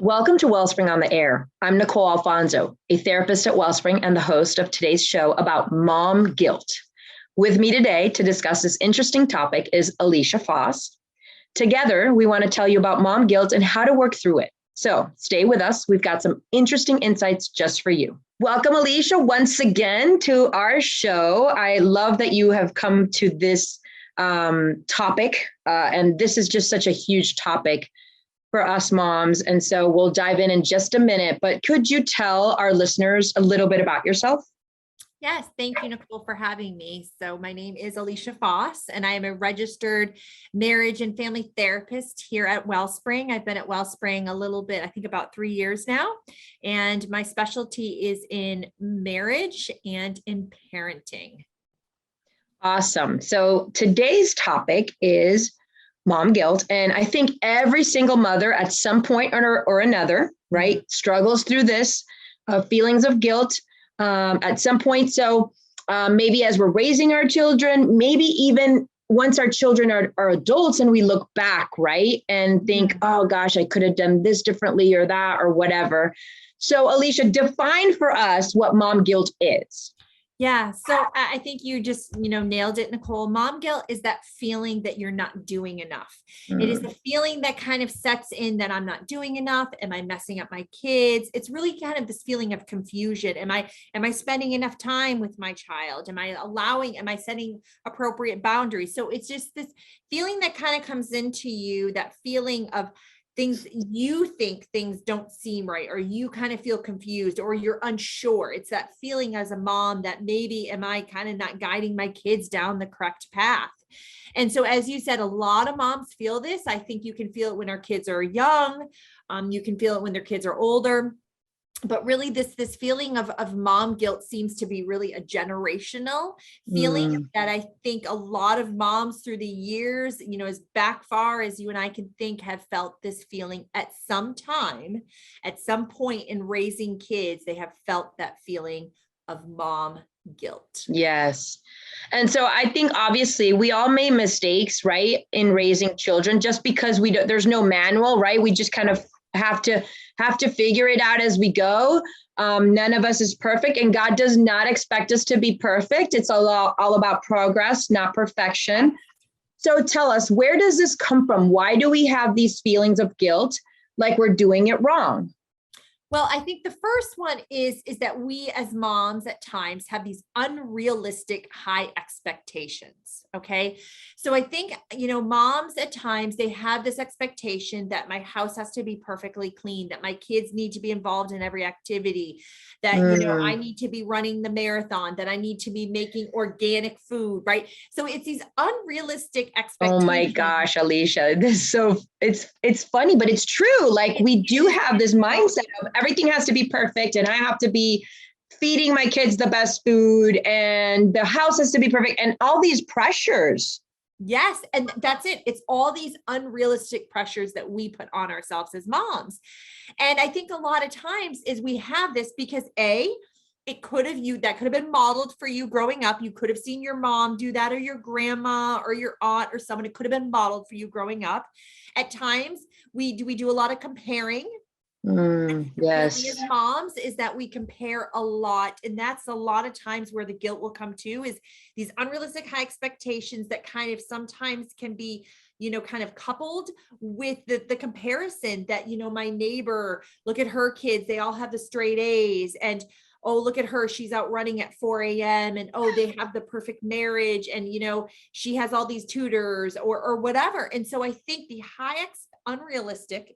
Welcome to Wellspring on the Air. I'm Nicole Alfonzo, a therapist at Wellspring and the host of today's show about mom guilt. With me today to discuss this interesting topic is Alicia Foss. Together, we want to tell you about mom guilt and how to work through it. So stay with us. We've got some interesting insights just for you. Welcome, Alicia, once again to our show. I love that you have come to this topic, and this is just such a huge topic for us moms. And so we'll dive in just a minute, but could you tell our listeners a little bit about yourself? Yes, thank you, Nicole, for having me. So my name is Alicia Foss, and I am a registered marriage and family therapist here at Wellspring. I've been at Wellspring a little bit, I think about 3 years now, and my specialty is in marriage and in parenting. Awesome. So today's topic is mom guilt. And I think every single mother at some point or another, right, struggles through this feelings of guilt at some point. So maybe as we're raising our children, maybe even once our children are adults and we look back, right, and think, oh gosh, I could have done this differently or that or whatever. So Alicia, define for us what mom guilt is. Yeah. So I think you just, nailed it, Nicole. Mom guilt is that feeling that you're not doing enough. It is the feeling that kind of sets in that I'm not doing enough. Am I messing up my kids? It's really kind of this feeling of confusion. Am I spending enough time with my child? Am I setting appropriate boundaries? So it's just this feeling that kind of comes into you, that feeling of things you think things don't seem right, or you kind of feel confused, or you're unsure. It's that feeling as a mom that maybe am I kind of not guiding my kids down the correct path? And so, as you said, a lot of moms feel this. I think you can feel it when our kids are young. You can feel it when their kids are older. But really, this feeling of mom guilt seems to be really a generational feeling that I think a lot of moms through the years, as back far as you and I can think, have felt this feeling at some time, at some point in raising kids. They have felt that feeling of mom guilt. Yes. And so I think obviously we all made mistakes, right, in raising children, just because there's no manual, right? We just kind of have to figure it out as we go. None of us is perfect, and God does not expect us to be perfect. It's all about progress, not perfection. So tell us, where does this come from? Why do we have these feelings of guilt, like we're doing it wrong? Well, I think the first one is that we as moms at times have these unrealistic high expectations. Okay. So I think, moms at times, they have this expectation that my house has to be perfectly clean, that my kids need to be involved in every activity, that, I need to be running the marathon, that I need to be making organic food, right? So it's these unrealistic expectations. Oh my gosh, Alicia, it's funny, but it's true. Like we do have this mindset of everything has to be perfect, and I have to be feeding my kids the best food, and the house has to be perfect, and all these pressures. Yes. And that's it. It's all these unrealistic pressures that we put on ourselves as moms. And I think a lot of times is we have this because that could have been modeled for you growing up. You could have seen your mom do that, or your grandma or your aunt or someone. It could have been modeled for you growing up. At times we do a lot of comparing. Yes. As moms is that we compare a lot, and that's a lot of times where the guilt will come to, is these unrealistic high expectations that kind of sometimes can be kind of coupled with the comparison that, my neighbor, look at her kids, they all have the straight A's, and oh, look at her, she's out running at 4 a.m. and oh, they have the perfect marriage, and she has all these tutors or whatever. And so I think the unrealistic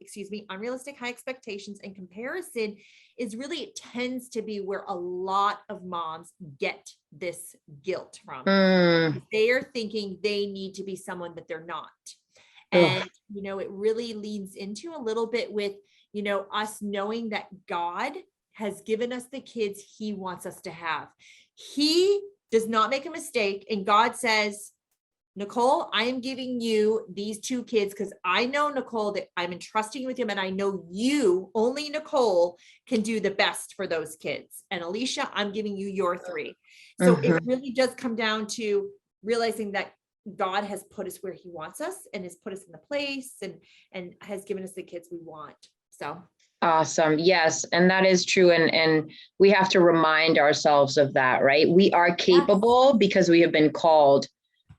high expectations and comparison is really, it tends to be where a lot of moms get this guilt from. They are thinking they need to be someone that they're not. And, it really leads into a little bit with, us knowing that God has given us the kids he wants us to have. He does not make a mistake. And God says, Nicole, I am giving you these 2 kids because I know, Nicole, that I'm entrusting you with them. And I know you, only Nicole, can do the best for those kids. And Alicia, I'm giving you your 3. So it really does come down to realizing that God has put us where he wants us and has put us in the place and has given us the kids we want. So Awesome. Yes. And that is true. And we have to remind ourselves of that, right? We are capable because we have been called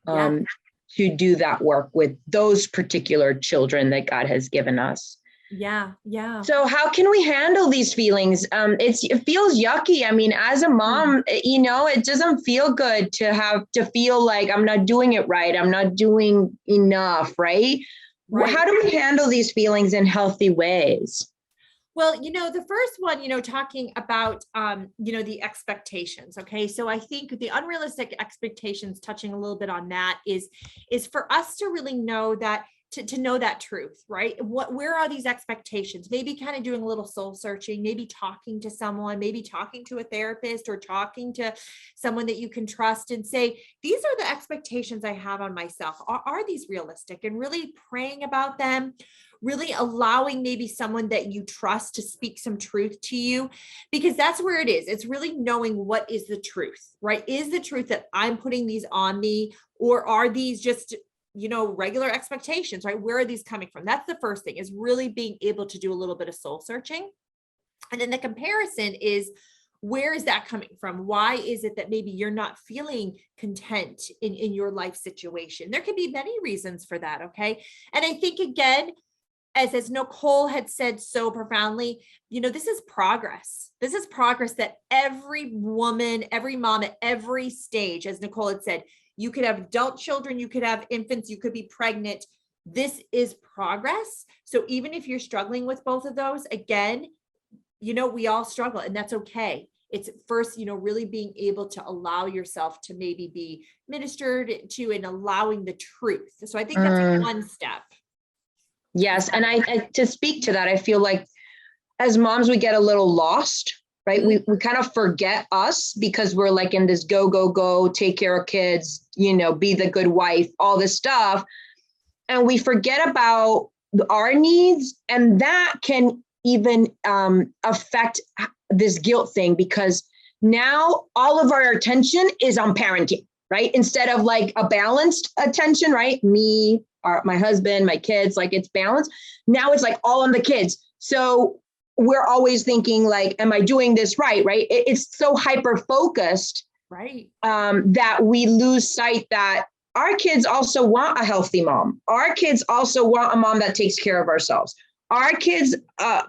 to do that work with those particular children that God has given us. Yeah. Yeah. So how can we handle these feelings? It feels yucky. I mean, as a mom, it doesn't feel good to feel like I'm not doing it right. I'm not doing enough, right? How do we handle these feelings in healthy ways? Well, the first one, talking about, the expectations. Okay. So I think the unrealistic expectations, touching a little bit on that is for us to really know that, to know that truth, right? Where are these expectations? Maybe kind of doing a little soul searching, maybe talking to someone, maybe talking to a therapist or talking to someone that you can trust and say, these are the expectations I have on myself. Are these realistic? And really praying about them, really allowing maybe someone that you trust to speak some truth to you, because that's where it is. It's really knowing what is the truth, right? Is the truth that I'm putting these on me, or are these just, regular expectations, right? Where are these coming from? That's the first thing, is really being able to do a little bit of soul searching. And then the comparison is, where is that coming from? Why is it that maybe you're not feeling content in your life situation? There could be many reasons for that. Okay. And I think, again, as Nicole had said so profoundly, this is progress. This is progress that every woman, every mom at every stage, as Nicole had said, you could have adult children, you could have infants, you could be pregnant. This is progress. So even if you're struggling with both of those, again, we all struggle, and that's okay. It's first, really being able to allow yourself to maybe be ministered to and allowing the truth. So I think that's one step. Yes. And I to speak to that, I feel like as moms, we get a little lost, right? We kind of forget us because we're like in this go, take care of kids, be the good wife, all this stuff. And we forget about our needs. And that can even affect this guilt thing, because now all of our attention is on parenting, right? Instead of like a balanced attention, right? Me, my husband, my kids, like it's balanced. Now it's like all on the kids. So we're always thinking like, am I doing this right? Right. It's so hyper focused, right? That we lose sight that our kids also want a healthy mom. Our kids also want a mom that takes care of ourselves. Our kids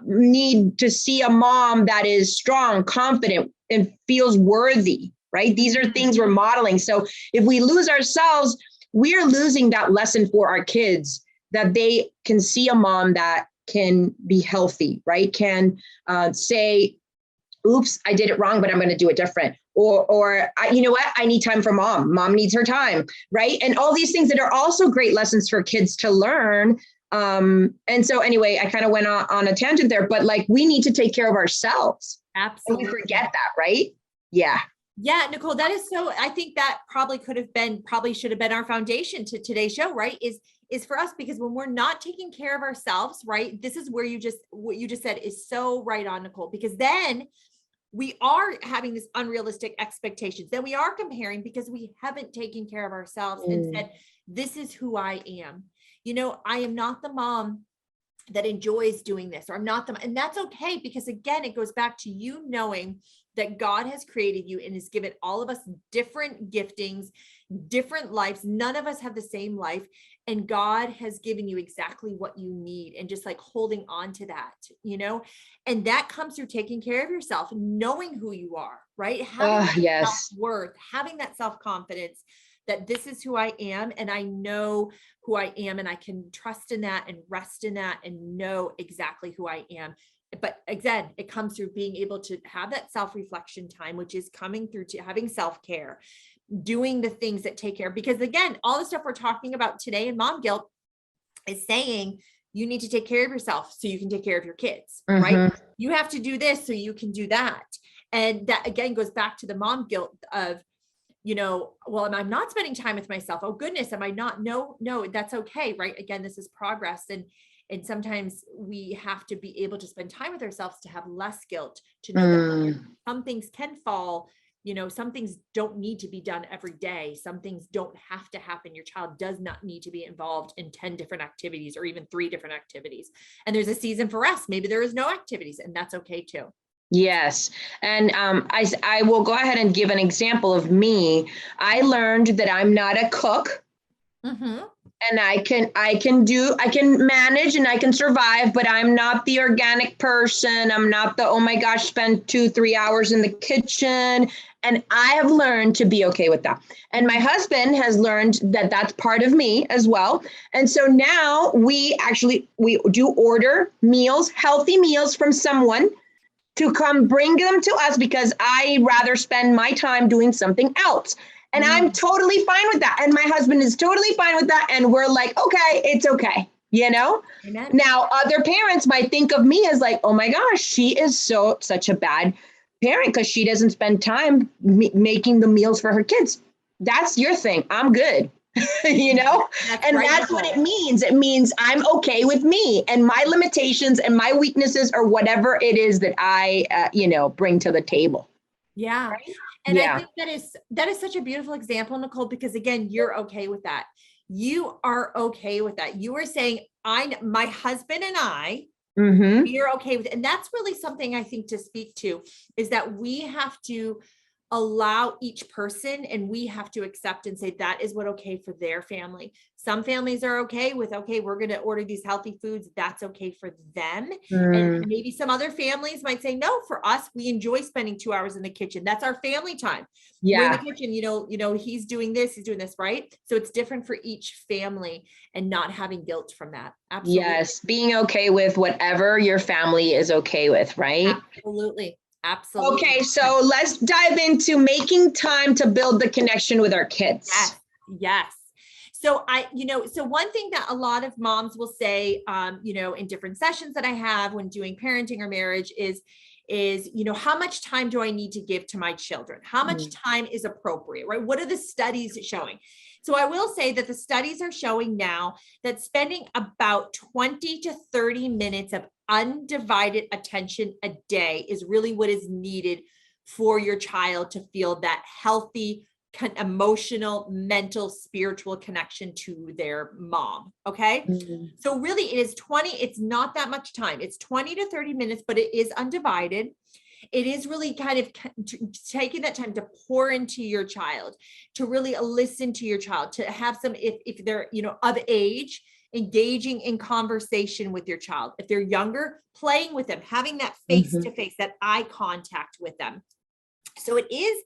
need to see a mom that is strong, confident, and feels worthy, right? These are things we're modeling. So if we lose ourselves, we are losing that lesson for our kids, that they can see a mom that can be healthy, right? Can say, oops, I did it wrong, but I'm going to do it different. Or you know what? I need time for mom. Mom needs her time, right? And all these things that are also great lessons for kids to learn. And so anyway, I kind of went on a tangent there, but like we need to take care of ourselves. Absolutely. And we forget that, right? Yeah. Yeah, Nicole, that is so, I think that probably should have been our foundation to today's show, right? Is for us, because when we're not taking care of ourselves, right? This is where what you just said is so right on, Nicole, because then we are having this unrealistic expectations. Then we are comparing because we haven't taken care of ourselves and said, this is who I am. I am not the mom that enjoys doing this, or I'm not the, and that's okay. Because again, it goes back to you knowing that God has created you and has given all of us different giftings, different lives. None of us have the same life, and God has given you exactly what you need, and just like holding on to that, and that comes through taking care of yourself, knowing who you are, right? Having that self-worth, having that self-confidence that this is who I am, and I know who I am, and I can trust in that and rest in that and know exactly who I am. But again, it comes through being able to have that self-reflection time, which is coming through to having self-care, doing the things that take care. Because again, all the stuff we're talking about today in mom guilt is saying you need to take care of yourself so you can take care of your kids, right? You have to do this so you can do that. And that again goes back to the mom guilt of, well, I'm not spending time with myself. Oh goodness, am I not? No, that's okay, right? Again, this is progress. And sometimes we have to be able to spend time with ourselves to have less guilt, to know that some things can fall, some things don't need to be done every day. Some things don't have to happen. Your child does not need to be involved in 10 different activities or even 3 different activities. And there's a season for rest. Maybe there is no activities, and that's okay too. Yes. And I will go ahead and give an example of me. I learned that I'm not a cook. Mm-hmm. And I can manage and I can survive, but I'm not the organic person. I'm not the, oh my gosh, spend 2-3 hours in the kitchen. And I have learned to be okay with that. And my husband has learned that that's part of me as well. And so now we do order meals, healthy meals from someone to come bring them to us because I rather spend my time doing something else. And I'm totally fine with that. And my husband is totally fine with that. And we're like, okay, it's okay. Amen. Now other parents might think of me as like, oh my gosh, she is such a bad parent because she doesn't spend time making the meals for her kids. That's your thing. I'm good. That's what it means. It means I'm okay with me and my limitations and my weaknesses or whatever it is that I, bring to the table. Yeah. Right? And I think that is such a beautiful example, Nicole, because again, you're okay with that. You are okay with that. You are saying, my husband and I, we are okay with it. And that's really something I think to speak to is that we have to allow each person and we have to accept and say that is what okay for their family. Some families are okay with, okay, we're going to order these healthy foods. That's okay for them. And maybe some other families might say, no, for us, we enjoy spending 2 hours in the kitchen. That's our family time. Yeah. We're in the kitchen, he's doing this, right? So it's different for each family and not having guilt from that. Absolutely. Yes. Being okay with whatever your family is okay with, right? Absolutely. Absolutely. Okay, so let's dive into making time to build the connection with our kids. Yes. So so one thing that a lot of moms will say, in different sessions that I have when doing parenting or marriage is, how much time do I need to give to my children? How much time is appropriate, right? What are the studies showing? So I will say that the studies are showing now that spending about 20 to 30 minutes of undivided attention a day is really what is needed for your child to feel that healthy, emotional, mental, spiritual connection to their mom. Okay. So really it's not that much time. It's 20 to 30 minutes, but it is undivided. It is really kind of taking that time to pour into your child, to really listen to your child, to have some, if they're, of age, engaging in conversation with your child. If they're younger, playing with them, having that face-to-face, that eye contact with them. So it is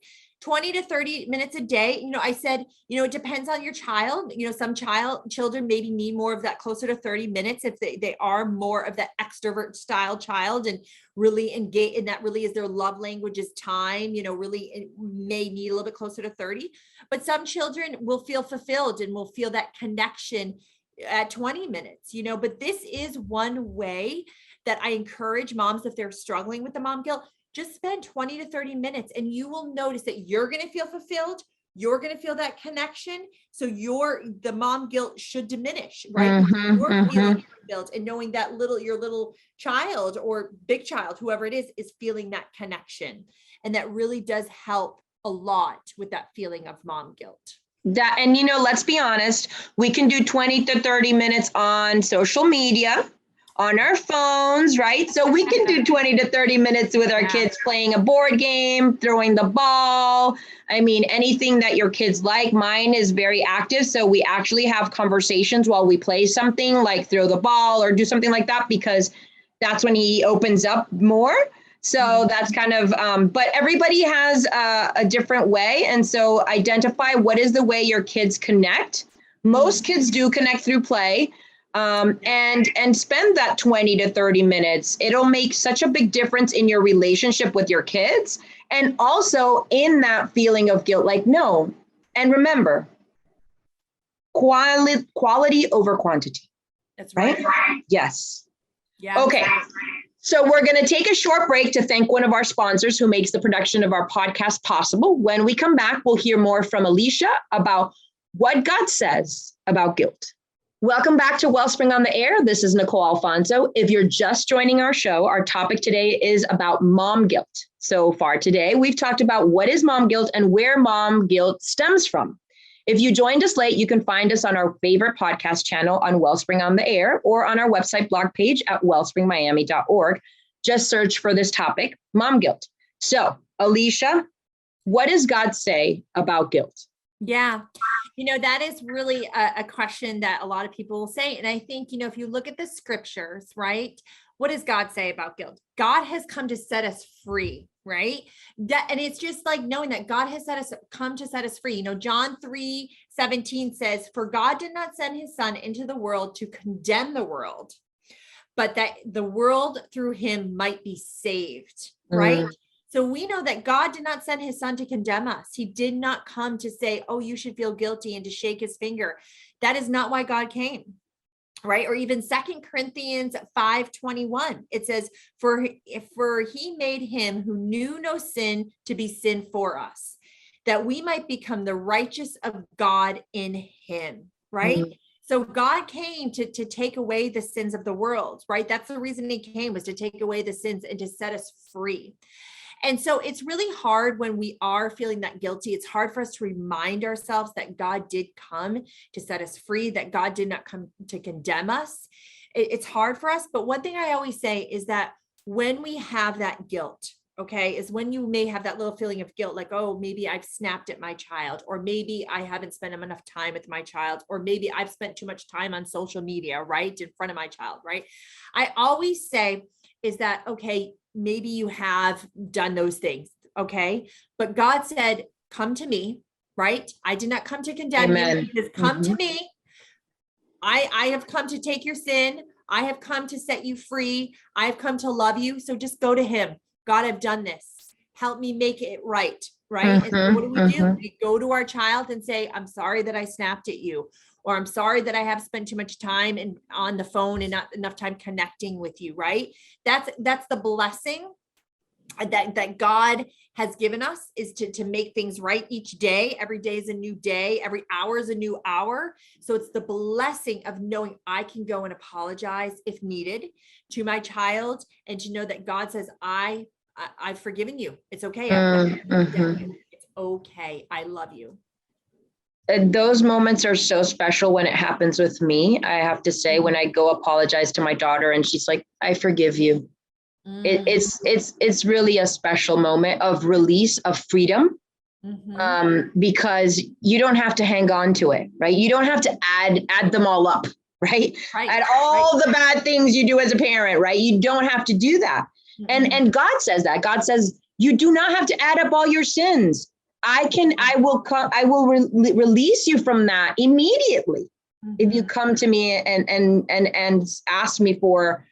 20 to 30 minutes a day. I said, it depends on your child. Some children maybe need more of that, closer to 30 minutes if they are more of that extrovert style child and really engage, and that really is their love language is time, really it may need a little bit closer to 30. But some children will feel fulfilled and will feel that connection at 20 minutes, but this is one way that I encourage moms, if they're struggling with the mom guilt, just spend 20 to 30 minutes and you will notice that you're going to feel fulfilled. You're going to feel that connection. So the mom guilt should diminish, right? You're feeling fulfilled and knowing that your little child or big child, whoever it is feeling that connection. And that really does help a lot with that feeling of mom guilt. And let's be honest, we can do 20 to 30 minutes on social media, on our phones, right? So we can do 20 to 30 minutes with our kids playing a board game, throwing the ball. I mean, anything that your kids like. Mine is very active. So we actually have conversations while we play something like throw the ball or do something like that, because that's when he opens up more. So that's kind of, but everybody has a different way. And so identify what is the way your kids connect. Most kids do connect through play, and spend that 20 to 30 minutes. It'll make such a big difference in your relationship with your kids. And also in that feeling of guilt, like, no. And remember, quality over quantity. That's right. Yes. Yeah. Okay. So we're going to take a short break to thank one of our sponsors who makes the production of our podcast possible. When we come back, we'll hear more from Alicia about what God says about guilt. Welcome back to Wellspring on the Air. This is Nicole Alfonzo. If you're just joining our show, our topic today is about mom guilt. So far today, we've talked about what is mom guilt and where mom guilt stems from. If you joined us late, you can find us on our favorite podcast channel on Wellspring on the Air or on our website blog page at wellspringmiami.org. Just search for this topic, mom guilt. So, Alicia, what does God say about guilt? Yeah, that is really a question that a lot of people will say. And I think, if you look at the scriptures, right? What does God say about guilt? God has come to set us free, right? And it's just like knowing that God has come to set us free. John 3:17 says, "For God did not send his son into the world to condemn the world, but that the world through him might be saved," right? So we know that God did not send his son to condemn us. He did not come to say, oh, you should feel guilty and to shake his finger. That is not why God came, right? Or even 2 Corinthians 5:21, it says, for he made him who knew no sin to be sin for us, that we might become the righteous of God in him, right? So God came to take away the sins of the world, right? That's the reason he came, was to take away the sins and to set us free. And so it's really hard when we are feeling that guilty. It's hard for us to remind ourselves that God did come to set us free, that God did not come to condemn us. It's hard for us. But one thing I always say is that when we have that guilt, okay, is when you may have that little feeling of guilt, like, oh, maybe I've snapped at my child, or maybe I haven't spent enough time with my child, or maybe I've spent too much time on social media, right, in front of my child, right? I always say is that, okay, maybe you have done those things, okay? But God said, come to me, right? I did not come to condemn you. He says, come to me. I have come to take your sin. I have come to set you free. I have come to love you. So just go to him. God, I've done this. Help me make it right, right? And so what do? We go to our child and say, I'm sorry that I snapped at you, or I'm sorry that I have spent too much time on the phone and not enough time connecting with you, right? That's the blessing that God has given us, is to make things right each day. Every day is a new day. Every hour is a new hour. So it's the blessing of knowing I can go and apologize if needed to my child, and to know that God says, I've forgiven you. It's okay. It's okay. I love you. Those moments are so special when it happens with me. I have to say, when I go apologize to my daughter and she's like, I forgive you. It's really a special moment of release, of freedom, because you don't have to hang on to it, right? You don't have to add them all up, right? Add all the bad things you do as a parent, right? You don't have to do that. And God says that. God says, you do not have to add up all your sins. I will release you from that immediately if you come to me and ask me for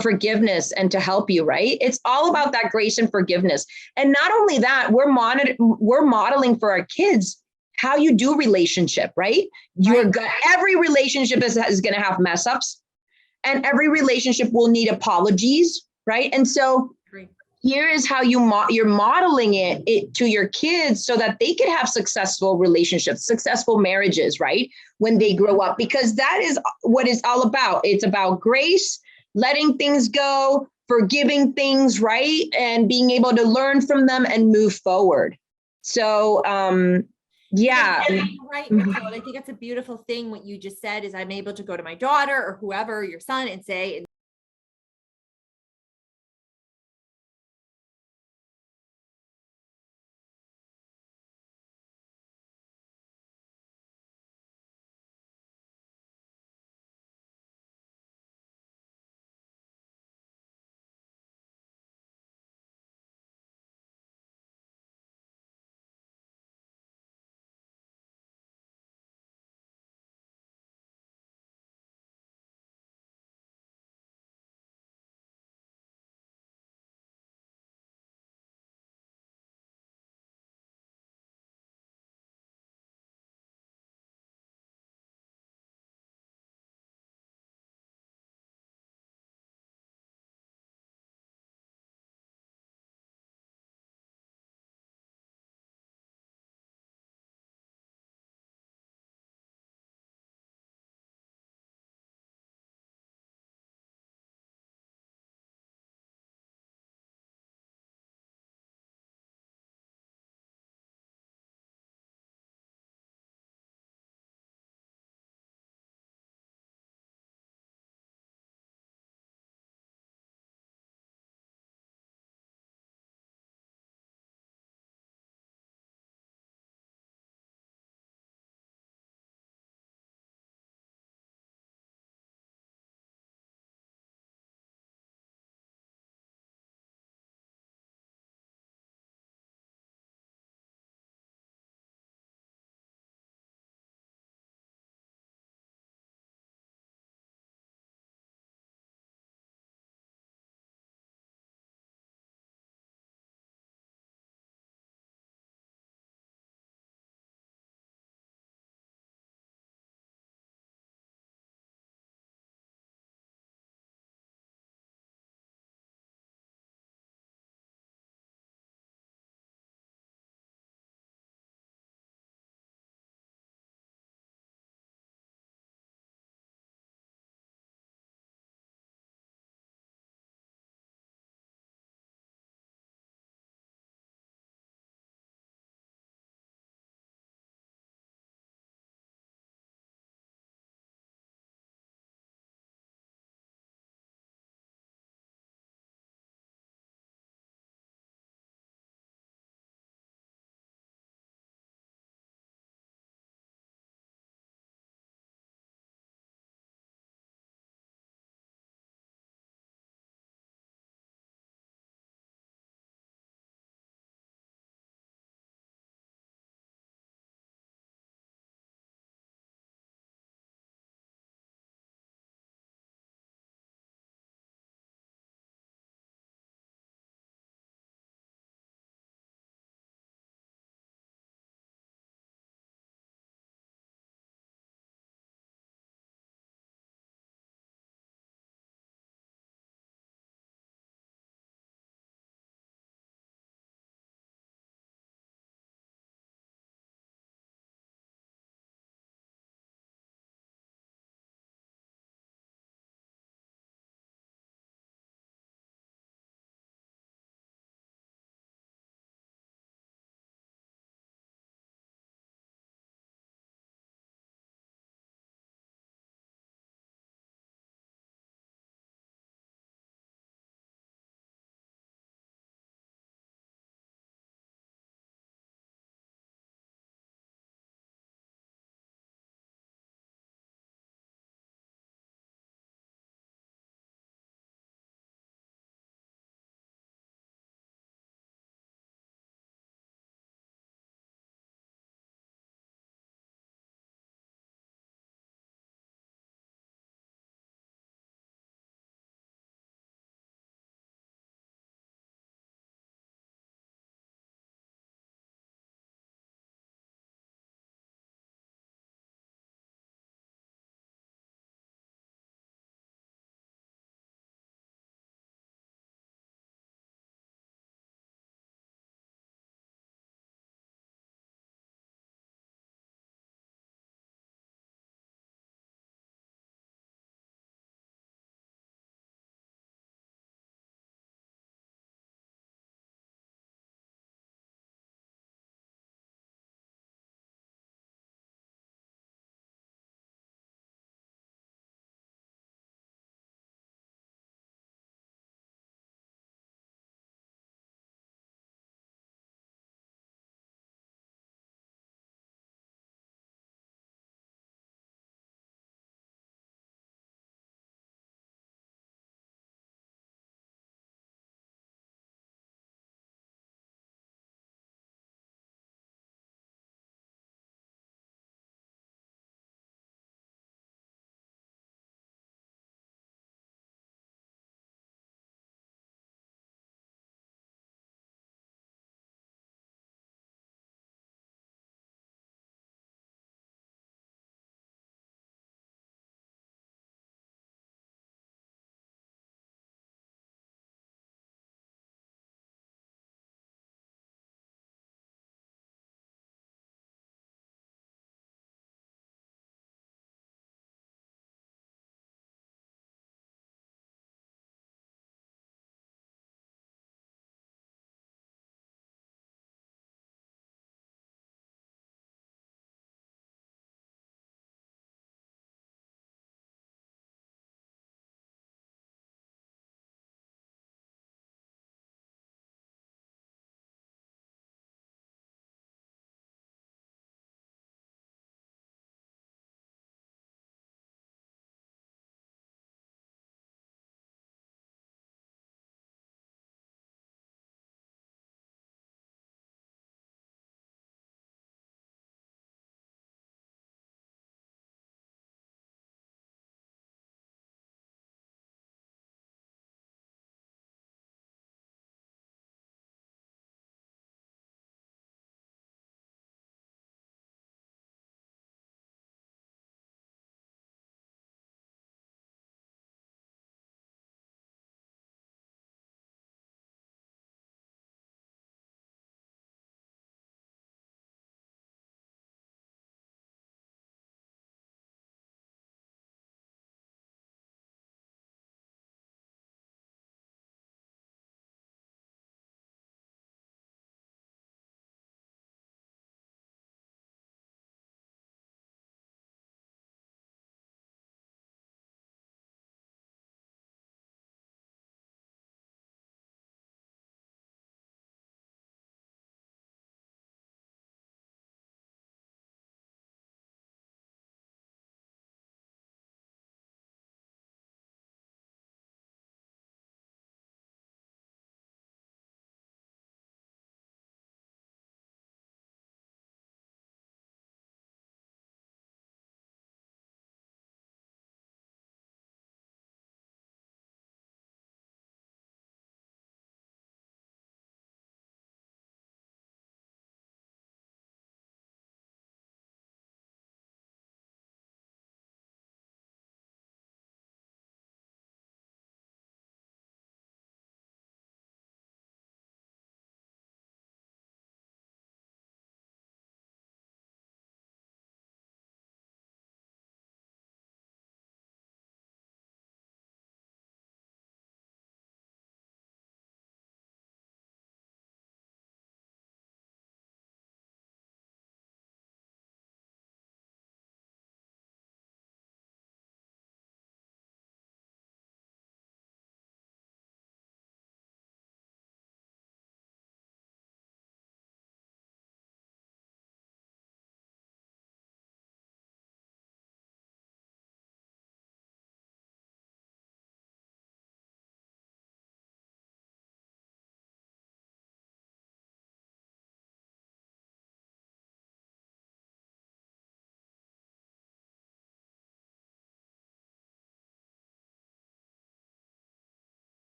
forgiveness and to help you, right? It's all about that grace and forgiveness. And not only that, we're modeling for our kids how you do relationship, right? Every relationship is going to have mess ups, and every relationship will need apologies, right? And so here is how you're modeling it to your kids so that they can have successful relationships, successful marriages, right? When they grow up, because that is what it's all about. It's about grace, letting things go, forgiving things, right? And being able to learn from them and move forward. So, yeah. Right, Nicole. I think that's a beautiful thing. What you just said is, I'm able to go to my daughter or whoever, your son, and say,